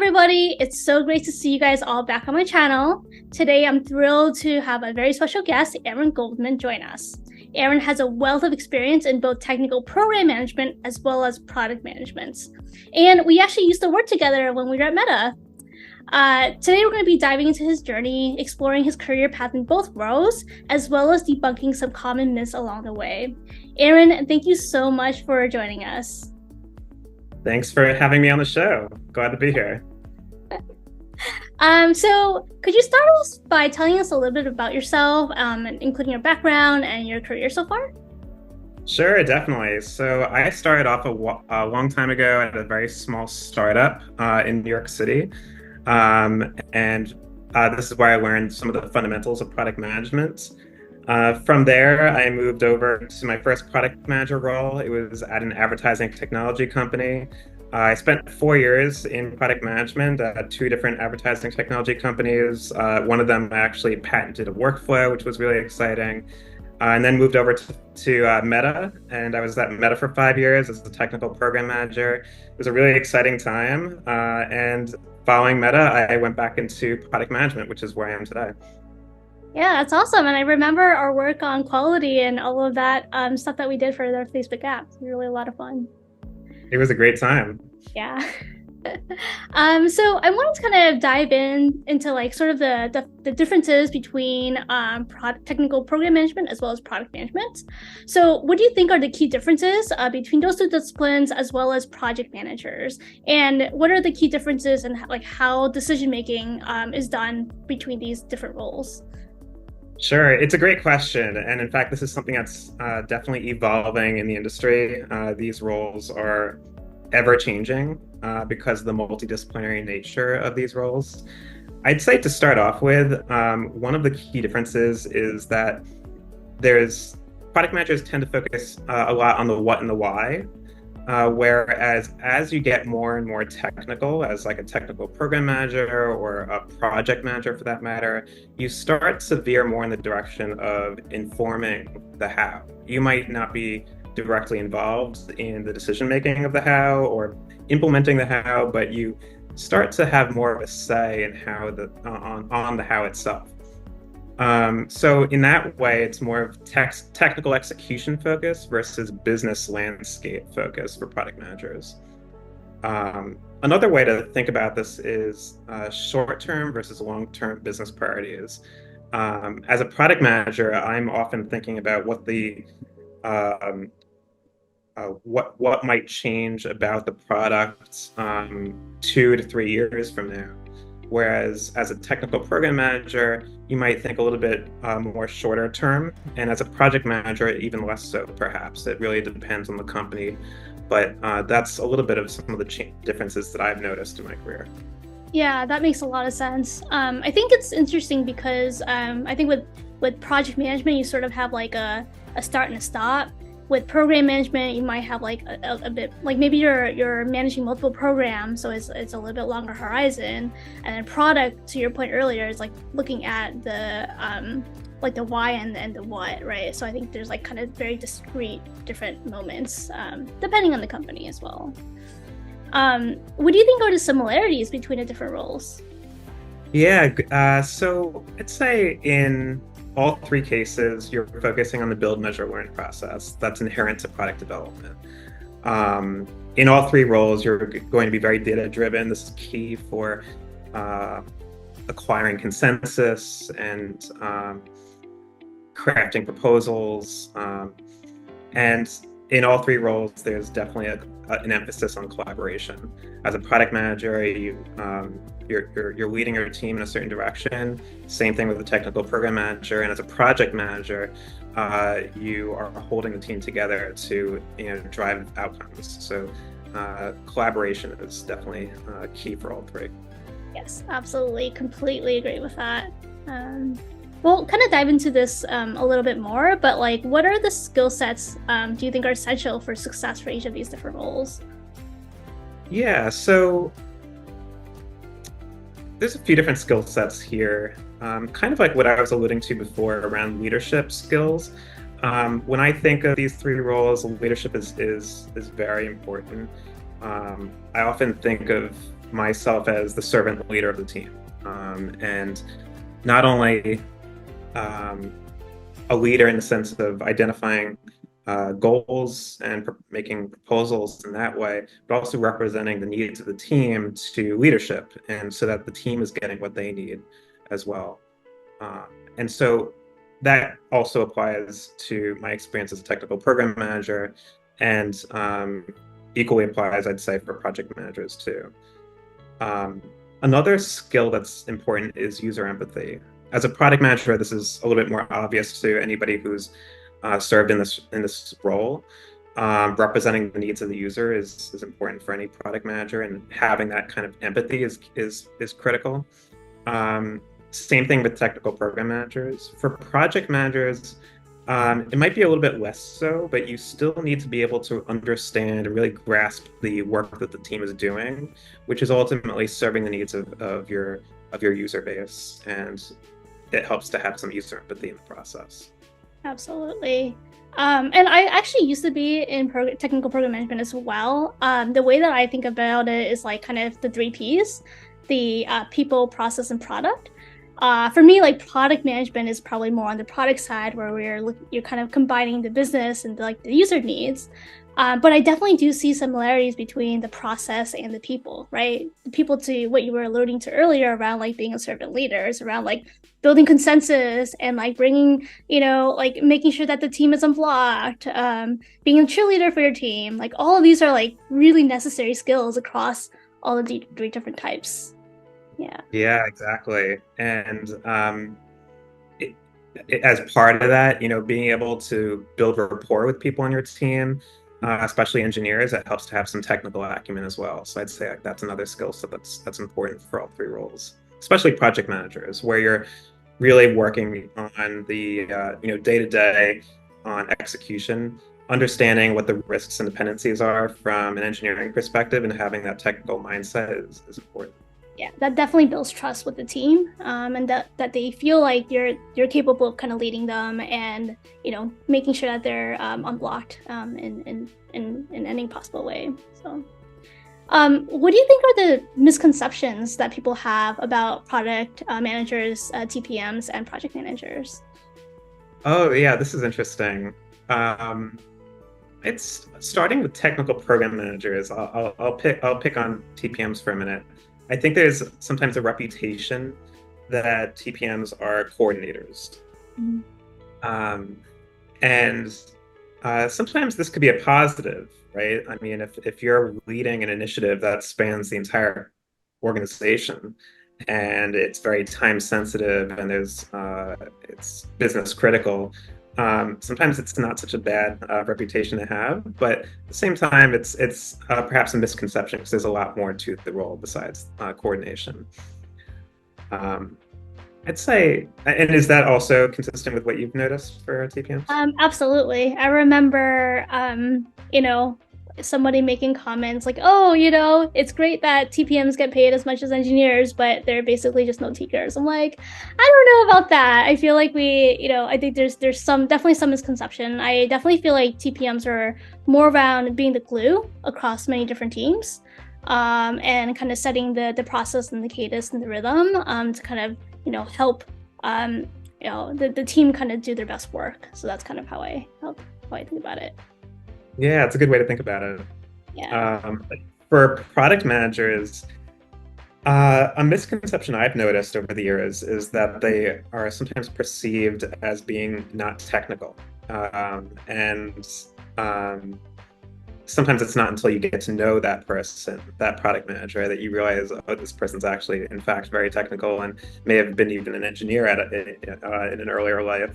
everybody. It's so great to see you guys all back on my channel. Today, I'm thrilled to have a very special guest, Aaron Goldman, join us. Aaron has a wealth of experience in both technical program management as well as product management. And we actually used to work together when we were at Meta. Today, we're going to be diving into his journey, exploring his career path in both roles, as well as debunking some common myths along the way. Aaron, thank you so much for joining us. Thanks for having me on the show. Glad to be here. So could you start us by telling us a little bit about yourself, including your background and your career so far? Sure, definitely. So I started off a long time ago at a very small startup in New York City. This is where I learned some of the fundamentals of product management. From there, I moved over to my first product manager role. It was at an advertising technology company. I spent 4 years in product management at 2 different advertising technology companies. One of them actually patented a workflow, which was really exciting. And then moved over to Meta, and I was at Meta for 5 years as a technical program manager. It was a really exciting time. And following Meta, I went back into product management, which is where I am today. Yeah, that's awesome. And I remember our work on quality and all of that stuff that we did for their Facebook app. It was really a lot of fun. It was a great time. Yeah. So I wanted to kind of dive into like sort of the differences between technical program management as well as product management. So what do you think are the key differences between those 2 disciplines as well as project managers? And what are the key differences in like how decision making is done between these different roles? Sure, it's a great question. And in fact, this is something that's definitely evolving in the industry. These roles are ever changing because of the multidisciplinary nature of these roles. I'd say to start off with, one of the key differences is that product managers tend to focus a lot on the what and the why. Whereas as you get more and more technical, as like a technical program manager or a project manager for that matter, you start to veer more in the direction of informing the how. You might not be directly involved in the decision making of the how or implementing the how, but you start to have more of a say in how on the how itself. So in that way, it's more of technical execution focus versus business landscape focus for product managers. Another way to think about this is short-term versus long-term business priorities. As a product manager, I'm often thinking about what might change about the product 2 to 3 years from now. Whereas as a technical program manager, you might think a little bit more shorter term. And as a project manager, even less so, perhaps. It really depends on the company. But that's a little bit of some of the differences that I've noticed in my career. Yeah, that makes a lot of sense. I think it's interesting because I think with project management, you sort of have like a start and a stop. With program management, you might have like a bit, like maybe you're managing multiple programs, so it's a little bit longer horizon. And then product, to your point earlier, is like looking at the like the why and the what, right? So I think there's like kind of very discrete different moments depending on the company as well. What do you think are the similarities between the different roles? Yeah, so I'd say in all 3 cases, you're focusing on the build, measure, learn process that's inherent to product development. In all 3 roles, you're going to be very data-driven. This is key for acquiring consensus and crafting proposals. And in all 3 roles, there's definitely an emphasis on collaboration. As a product manager, you're leading your team in a certain direction. Same thing with a technical program manager. And as a project manager, you are holding the team together to drive outcomes. So collaboration is definitely key for all 3. Yes, absolutely. Completely agree with that. We'll kind of dive into this a little bit more, but like, what are the skill sets do you think are essential for success for each of these different roles? Yeah, so there's a few different skill sets here, kind of like what I was alluding to before around leadership skills. When I think of these 3 roles, leadership is very important. I often think of myself as the servant leader of the team, and not only um, a leader in the sense of identifying goals and making proposals in that way, but also representing the needs of the team to leadership, and so that the team is getting what they need as well. Uh, and so that also applies to my experience as a technical program manager, and equally applies, I'd say, for project managers too. Um, Another skill that's important is user empathy. As a product manager, this is a little bit more obvious to anybody who's served in this role. Representing the needs of the user is important for any product manager, and having that kind of empathy is critical. Same thing with technical program managers. For project managers, it might be a little bit less so, but you still need to be able to understand and really grasp the work that the team is doing, which is ultimately serving the needs of your user base, and it helps to have some user empathy in the process. Absolutely. And I actually used to be in technical program management as well. The way that I think about it is like kind of the three Ps, the people, process, and product. For me, like product management is probably more on the product side, where you're kind of combining the business and like the user needs. But I definitely do see similarities between the process and the people, right? The people, to what you were alluding to earlier around like being a servant leader, is around like building consensus and like bringing, like making sure that the team is unblocked, being a cheerleader for your team. Like all of these are like really necessary skills across all of the three different types. Yeah. Yeah, exactly. And it, as part of that, being able to build rapport with people on your team, especially engineers, it helps to have some technical acumen as well. So I'd say that's another skill set that's important for all three roles, especially project managers, where you're really working on the day to day on execution, understanding what the risks and dependencies are from an engineering perspective, and having that technical mindset is important. Yeah, that definitely builds trust with the team, and that they feel like you're capable of kind of leading them, and making sure that they're unblocked in any possible way. So, what do you think are the misconceptions that people have about product managers, TPMs, and project managers? Oh yeah, this is interesting. It's starting with technical program managers. I'll pick on TPMs for a minute. I think there's sometimes a reputation that TPMs are coordinators. Mhm. And sometimes this could be a positive, right? I mean, if you're leading an initiative that spans the entire organization, and it's very time sensitive, and it's business critical, sometimes it's not such a bad reputation to have, but at the same time, it's perhaps a misconception, because there's a lot more to the role besides coordination. I'd say, and is that also consistent with what you've noticed for TPMs? Absolutely. I remember, somebody making comments like, "Oh, it's great that TPMs get paid as much as engineers, but they're basically just note takers." I'm like, I don't know about that. I feel like I think there's definitely some misconception. I definitely feel like TPMs are more around being the glue across many different teams, and kind of setting the process and the cadence and the rhythm, to kind of help the team kind of do their best work. So that's kind of how I think about it. Yeah, it's a good way to think about it. Yeah. For product managers, a misconception I've noticed over the years is that they are sometimes perceived as being not technical. And sometimes it's not until you get to know that person, that product manager, that you realize, oh, this person's actually, in fact, very technical, and may have been even an engineer in an earlier life.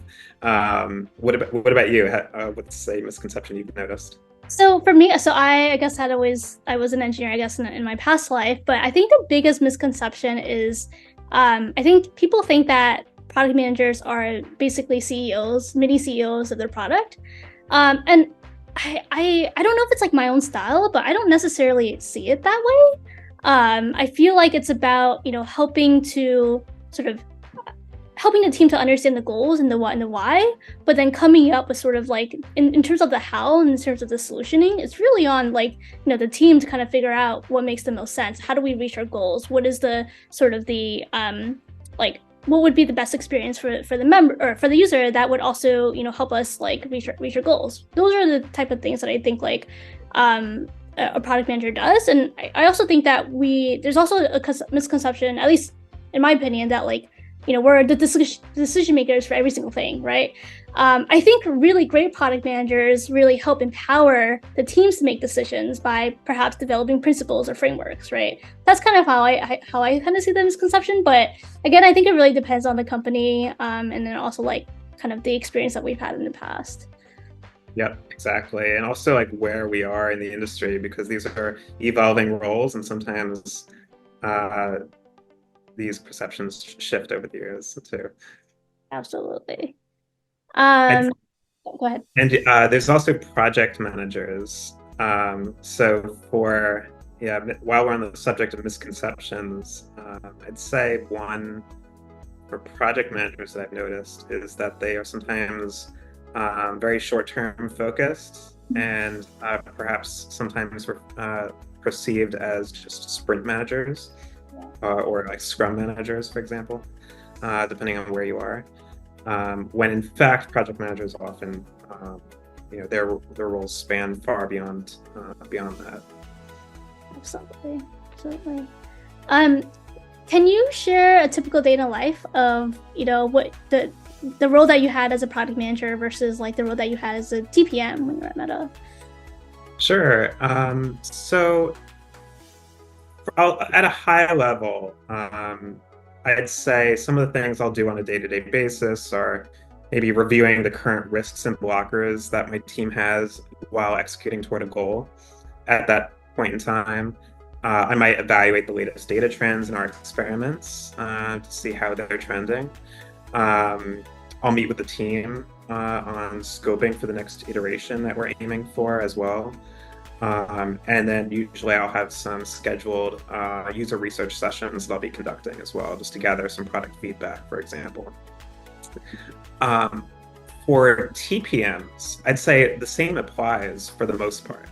What about you? What's a misconception you've noticed? So for me, I guess I was an engineer, I guess, in my past life. But I think the biggest misconception is, I think people think that product managers are basically CEOs, mini CEOs of their product. And I don't know if it's like my own style, but I don't necessarily see it that way. I feel like it's about helping to sort of helping the team to understand the goals and the what and the why, but then coming up with sort of like in terms of the how and in terms of the solutioning, it's really on like, the team to kind of figure out what makes the most sense. How do we reach our goals? What is the sort of the like what would be the best experience for the member or for the user that would also help us like reach our goals. Those are the type of things that I think like a product manager does. And I also think that there's also a misconception, at least in my opinion, that like we're the decision makers for every single thing, right? I think really great product managers really help empower the teams to make decisions by perhaps developing principles or frameworks, right? That's kind of how I kind of see the misconception. But again, I think it really depends on the company, and then also like kind of the experience that we've had in the past. Yep, exactly. And also like where we are in the industry, because these are evolving roles and sometimes these perceptions shift over the years too. Absolutely. And Go ahead. and there's also project managers. So for while we're on the subject of misconceptions, I'd say one for project managers that I've noticed is that they are sometimes very short-term focused and perhaps sometimes perceived as just sprint managers or like scrum managers, for example, depending on where you are. When in fact, project managers often, their roles span far beyond that. Absolutely. Can you share a typical day in the life of what the role that you had as a product manager versus like the role that you had as a TPM when you were at Meta? Sure. So at a high level, I'd say some of the things I'll do on a day-to-day basis are maybe reviewing the current risks and blockers that my team has while executing toward a goal. At that point in time, I might evaluate the latest data trends in our experiments to see how they're trending. I'll meet with the team on scoping for the next iteration that we're aiming for as well. And then usually I'll have some scheduled user research sessions that I'll be conducting as well, just to gather some product feedback, for example. For TPMs, I'd say the same applies for the most part,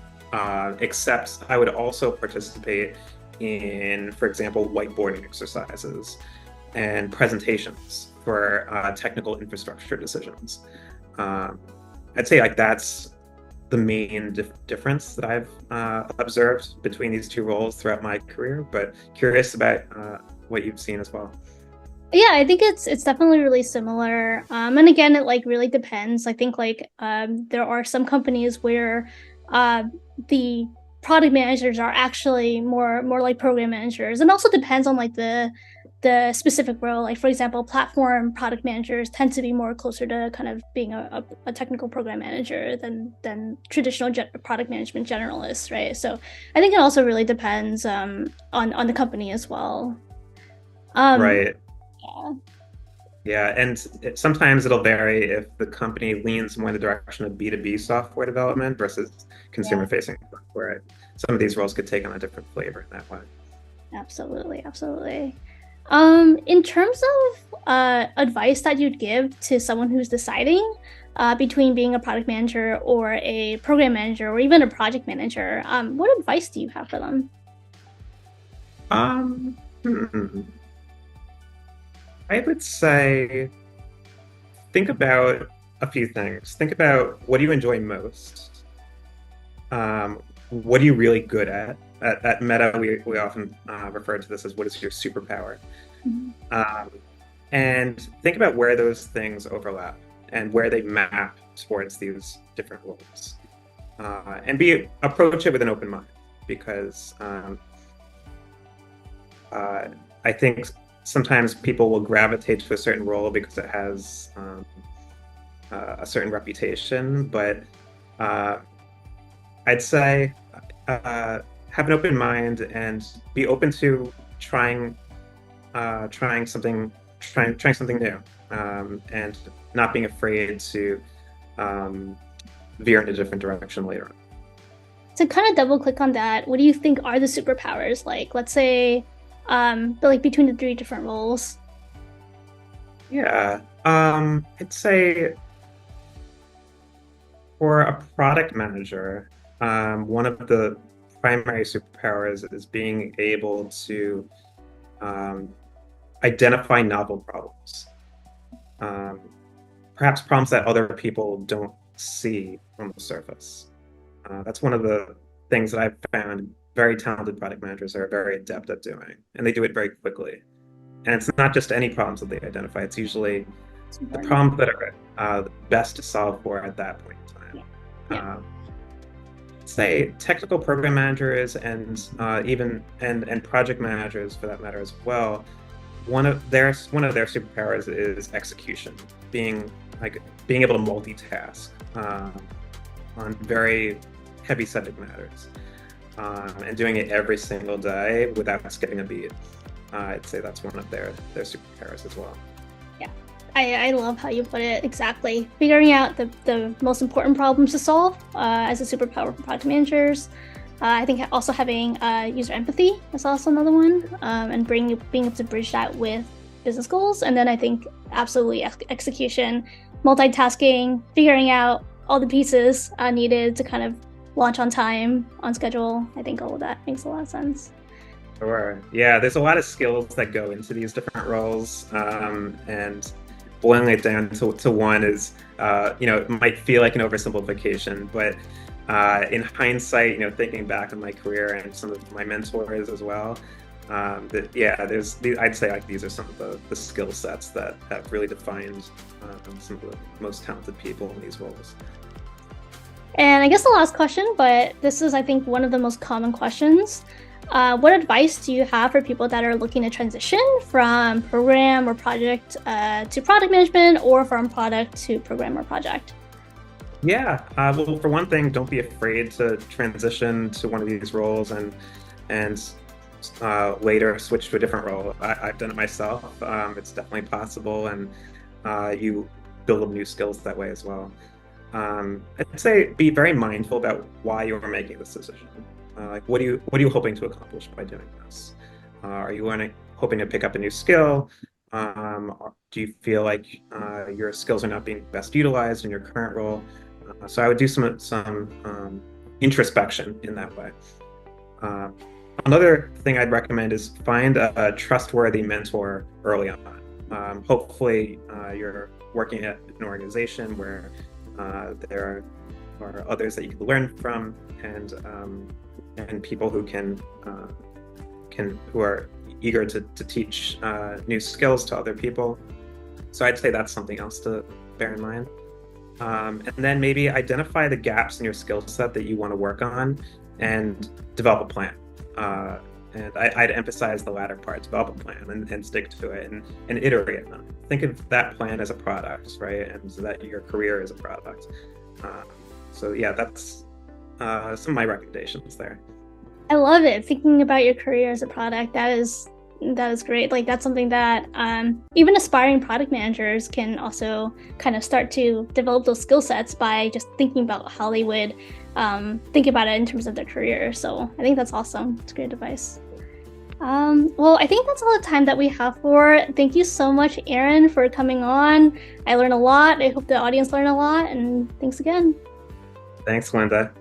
except I would also participate in, for example, whiteboarding exercises and presentations for technical infrastructure decisions. I'd say like that's the main difference that I've observed between these two roles throughout my career, but curious about what you've seen as well. Yeah, I think it's definitely really similar. And again, it like really depends. I think like there are some companies where the product managers are actually more like program managers, and also depends on like the specific role. Like for example, platform product managers tend to be more closer to kind of being a technical program manager than traditional product management generalists, right? So I think it also really depends on the company as well. Right. Yeah. Yeah, and sometimes it'll vary if the company leans more in the direction of B2B software development versus consumer-facing software. Some of these roles could take on a different flavor in that way. Absolutely. In terms of advice that you'd give to someone who's deciding between being a product manager or a program manager or even a project manager, what advice do you have for them? I would say think about a few things. Think about, what do you enjoy most? What are you really good at? At Meta, we often refer to this as, what is your superpower? And think about where those things overlap and where they map towards these different roles. And approach it with an open mind, because I think sometimes people will gravitate to a certain role because it has a certain reputation, but I'd say have an open mind and be open to trying something new, and not being afraid to veer in a different direction later on. To kind of double click on that, what do you think are the superpowers? Like, let's say, like between the three different roles. Yeah. I'd say for a product manager, one of the primary superpowers is being able to um, identify novel problems, um, perhaps problems that other people don't see on the surface. That's one of the things that I've found very talented product managers are very adept at doing, and they do it very quickly. And it's not just any problems that they identify, it's usually It's the important. problems that are best to solve for at that point in time. Yeah. Yeah. Say technical program managers and even and project managers for that matter as well. One of their superpowers is execution, being being able to multitask on very heavy subject matters, and doing it every single day without skipping a beat. I'd say that's one of their superpowers as well. Yeah. I love how you put it exactly. Figuring out the most important problems to solve as a superpower for project managers. I think also having user empathy is also another one, and being able to bridge that with business goals. And then I think absolutely execution, multitasking, figuring out all the pieces needed to kind of launch on time, on schedule. I think all of that makes a lot of sense. Sure. Yeah, there's a lot of skills that go into these different roles, and boiling it down to one is, it might feel like an oversimplification, but in hindsight, thinking back on my career and some of my mentors as well, yeah, I'd say like these are some of the skill sets that have really defined some of the most talented people in these roles. And I guess the last question, but this is, I think, one of the most common questions. What advice do you have for people that are looking to transition from program or project to product management, or from product to program or project? Yeah, well, for one thing, don't be afraid to transition to one of these roles and later switch to a different role. I've done it myself. It's definitely possible, and you build up new skills that way as well. I'd say be very mindful about why you're making this decision. Like, what are you hoping to accomplish by doing this? Are you hoping to pick up a new skill? Or do you feel like your skills are not being best utilized in your current role? So I would do some introspection in that way. Uh, Another thing I'd recommend is find a trustworthy mentor early on. Hopefully, you're working at an organization where there are others that you can learn from, and people who are eager to teach new skills to other people. So I'd say that's something else to bear in mind. And then maybe identify the gaps in your skill set that you want to work on and develop a plan. And I'd emphasize the latter part, develop a plan and stick to it and iterate on it. Think of that plan as a product, right? And so that your career is a product. So yeah, that's some of my recommendations there. I love it. Thinking about your career as a product, that is great. Like that's something that even aspiring product managers can also kind of start to develop those skill sets by just thinking about how they would think about it in terms of their career. So I think that's awesome. It's great advice. Well, I think that's all the time that we have for. Thank you so much, Aaron, for coming on. I learned a lot. I hope the audience learned a lot, and thanks again. Thanks, Linda.